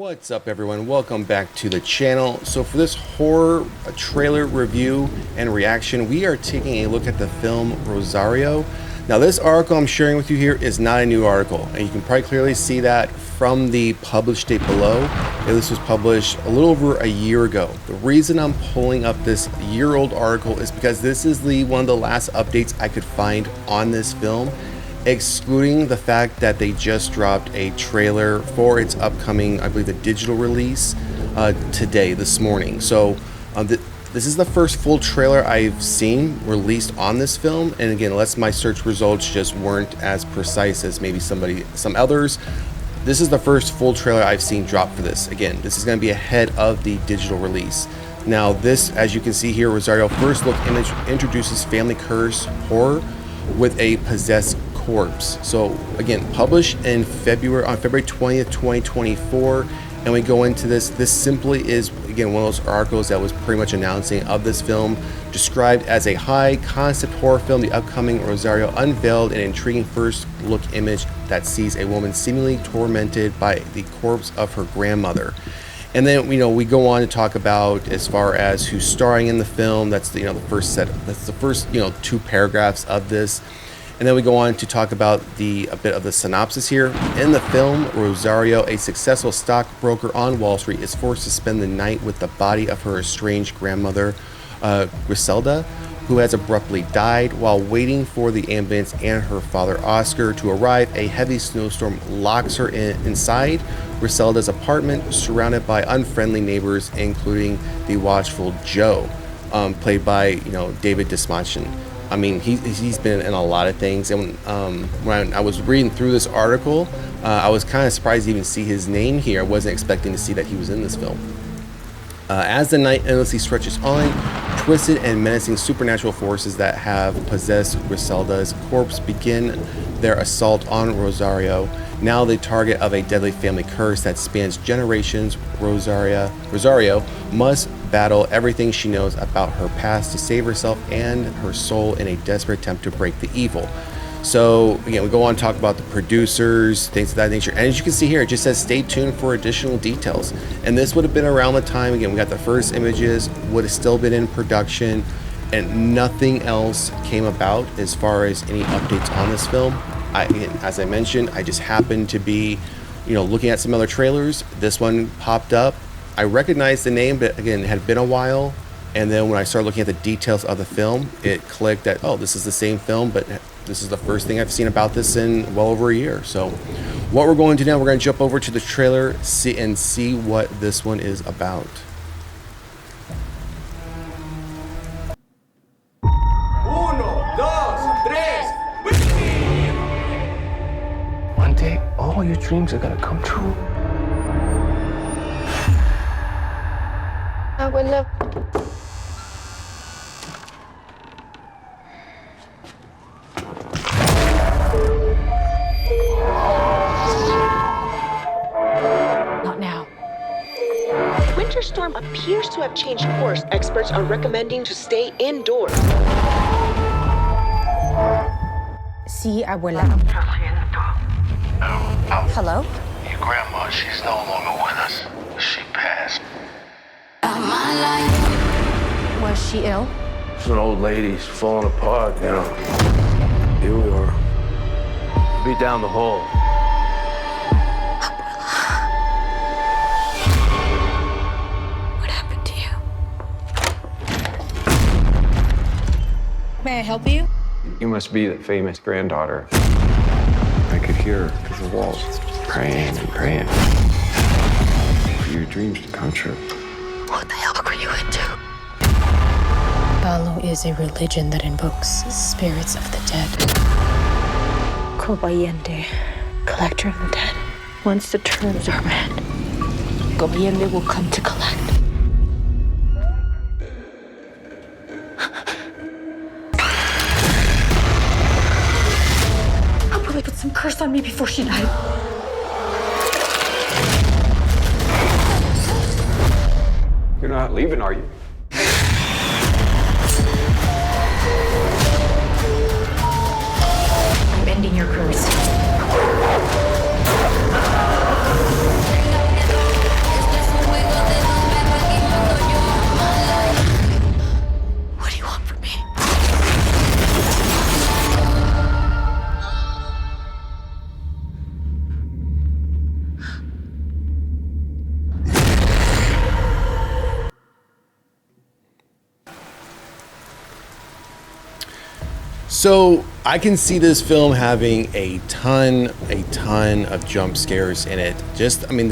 What's up everyone, welcome back to the channel. So for this horror trailer review and reaction, we are taking a look at the film Rosario. Now this article I'm sharing with you here is not a new article, and you can probably clearly see that from the published date below. This was published a little over a year ago. The reason I'm pulling up this year-old article is because this is one of the last updates I could find on this film, excluding the fact that they just dropped a trailer for its upcoming, I believe, the digital release this morning. So this is the first full trailer I've seen released on this film, and again, unless my search results just weren't as precise as maybe some others, this is the first full trailer I've seen drop for this. Again, this is going to be ahead of the digital release. Now this, as you can see here, Rosario first look image introduces family curse horror with a possessed corpse. So again, published in February, on February 20th, 2024, and we go into this. This simply is, again, one of those articles that was pretty much announcing of this film, described as a high concept horror film. The upcoming Rosario unveiled an intriguing first look image that sees a woman seemingly tormented by the corpse of her grandmother. And then, we go on to talk about as far as who's starring in the film. That's the first two paragraphs of this. And then we go on to talk about a bit of the synopsis here. In the film, Rosario, a successful stockbroker on Wall Street, is forced to spend the night with the body of her estranged grandmother, Griselda, who has abruptly died. While waiting for the ambulance and her father, Oscar, to arrive, a heavy snowstorm locks her inside Griselda's apartment, surrounded by unfriendly neighbors, including the watchful Joe, played by David Dismachin. I mean, he's been in a lot of things, and when I was reading through this article, I was kind of surprised to even see his name here. I wasn't expecting to see that he was in this film. As the night endlessly stretches on, twisted and menacing supernatural forces that have possessed Griselda's corpse begin their assault on Rosario, now the target of a deadly family curse that spans generations. Rosario must battle everything she knows about her past to save herself and her soul in a desperate attempt to break the evil. So again, we go on to talk about the producers, things of that nature, and as you can see here, it just says stay tuned for additional details. And this would have been around the time, again, we got the first images, would have still been in production, and nothing else came about as far as any updates on this film. As I mentioned, I just happened to be looking at some other trailers. This one popped up. I recognized the name, but again, it had been a while. And then when I started looking at the details of the film, it clicked that, oh, this is the same film, but this is the first thing I've seen about this in well over a year. So what we're going to do now, we're going to jump over to the trailer and see what this one is about. One day, all your dreams are gonna come true. Abuela. Not now. Winter storm appears to have changed course. Experts are recommending to stay indoors. Sí, abuela. Hello? Your grandma, she's no longer with us. She passed. Was she ill? She's an old lady. She's falling apart, Here we are. Be down the hall. What happened to you? May I help you? You must be the famous granddaughter. I could hear her through the walls, praying and praying for your dreams to come true. What the hell were you into? Balo is a religion that invokes spirits of the dead. Cobayende, collector of the dead. Once the terms are met, Cobayende will come to collect. Abuela put some curse on me before she died. You're not leaving, are you? I'm ending your curse. So I can see this film having a ton of jump scares in it. Just, I mean,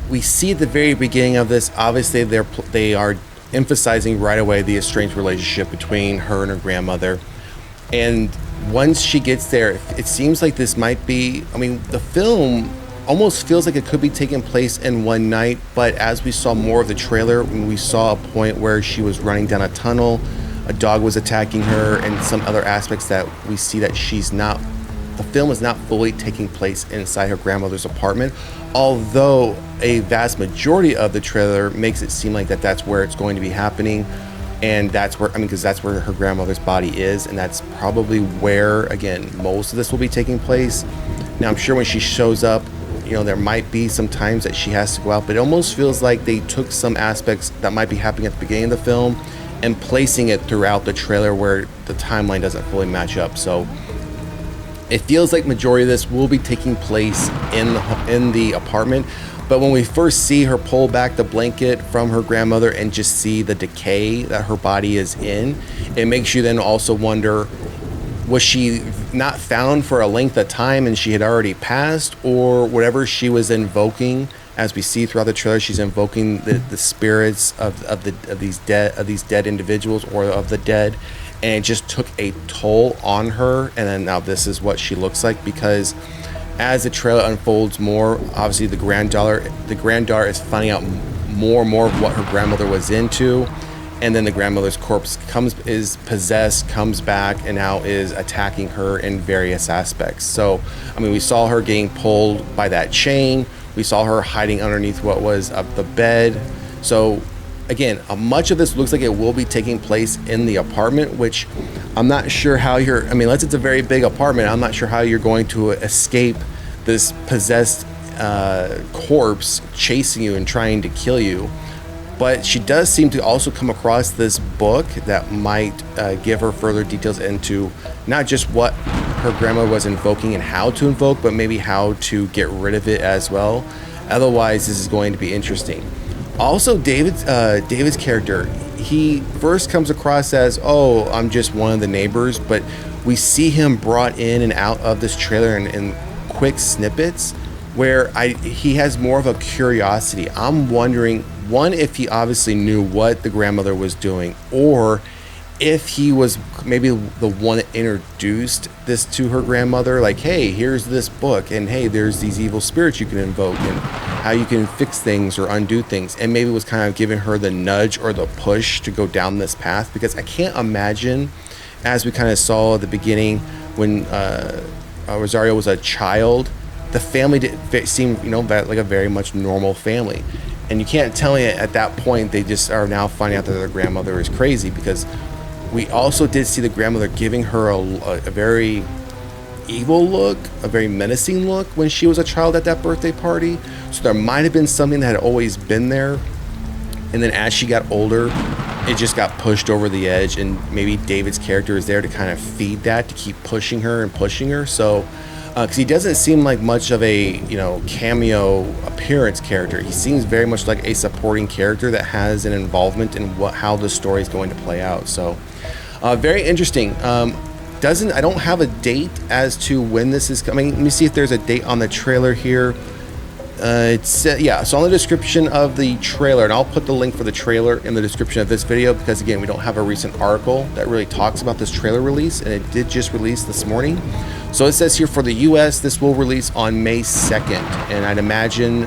we see at the very beginning of this, obviously they are emphasizing right away the estranged relationship between her and her grandmother. And once she gets there, it seems like this might be, I mean, the film almost feels like it could be taking place in one night, but as we saw more of the trailer, when we saw a point where she was running down a tunnel, a dog was attacking her, and some other aspects that we see that the film is not fully taking place inside her grandmother's apartment, although a vast majority of the trailer makes it seem like that's where it's going to be happening. And that's where, I mean, because that's where her grandmother's body is, and that's probably where, again, most of this will be taking place. Now, I'm sure when she shows up, you know, there might be some times that she has to go out, but it almost feels like they took some aspects that might be happening at the beginning of the film and placing it throughout the trailer where the timeline doesn't fully match up. So it feels like majority of this will be taking place in the apartment. But when we first see her pull back the blanket from her grandmother and just see the decay that her body is in, it makes you then also wonder, was she not found for a length of time and she had already passed, or whatever she was invoking? As we see throughout the trailer, she's invoking the spirits of these dead individuals, or of the dead, and it just took a toll on her. And then now this is what she looks like, because as the trailer unfolds more, obviously the granddaughter is finding out more and more of what her grandmother was into, and then the grandmother's corpse is possessed, comes back, and now is attacking her in various aspects. So, I mean, we saw her getting pulled by that chain. We saw her hiding underneath what was the bed. So, again, much of this looks like it will be taking place in the apartment, which I'm not sure how unless it's a very big apartment, I'm not sure how you're going to escape this possessed corpse chasing you and trying to kill you. But she does seem to also come across this book that might give her further details into not just what her grandma was invoking and how to invoke, but maybe how to get rid of it as well. Otherwise, this is going to be interesting. Also, David's character, he first comes across as, oh, I'm just one of the neighbors, but we see him brought in and out of this trailer in quick snippets where he has more of a curiosity. I'm wondering, one, if he obviously knew what the grandmother was doing, or if he was maybe the one that introduced this to her grandmother, like, hey, here's this book, and hey, there's these evil spirits you can invoke, and how you can fix things or undo things, and maybe was kind of giving her the nudge or the push to go down this path. Because I can't imagine, as we kind of saw at the beginning when Rosario was a child, the family did seem, like a very much normal family. And you can't tell me at that point they just are now finding out that their grandmother is crazy, because we also did see the grandmother giving her a very evil look, a very menacing look when she was a child at that birthday party. So there might have been something that had always been there, and then as she got older, it just got pushed over the edge, and maybe David's character is there to kind of feed that, to keep pushing her. So because he doesn't seem like much of a cameo appearance character. He seems very much like a supporting character that has an involvement in how the story is going to play out. So very interesting. I don't have a date as to when this is coming. Let me see if there's a date on the trailer here. So on the description of the trailer, and I'll put the link for the trailer in the description of this video, because again, we don't have a recent article that really talks about this trailer release, and it did just release this morning. So it says here for the US, this will release on May 2nd, and I'd imagine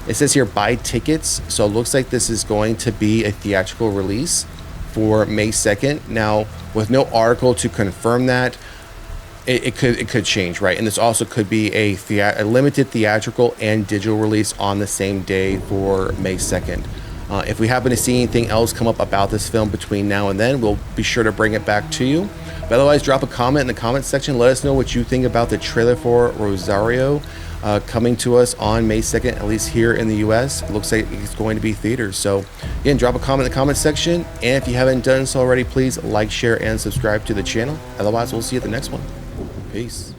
it says here buy tickets, so it looks like this is going to be a theatrical release for May 2nd. Now, with no article to confirm that, it could change, right? And this also could be a limited theatrical and digital release on the same day for May 2nd. If we happen to see anything else come up about this film between now and then, we'll be sure to bring it back to you. But otherwise, drop a comment in the comment section. Let us know what you think about the trailer for Rosario coming to us on May 2nd, at least here in the US. It looks like it's going to be theaters. So again, drop a comment in the comment section. And if you haven't done so already, please like, share, and subscribe to the channel. Otherwise, we'll see you at the next one. Peace.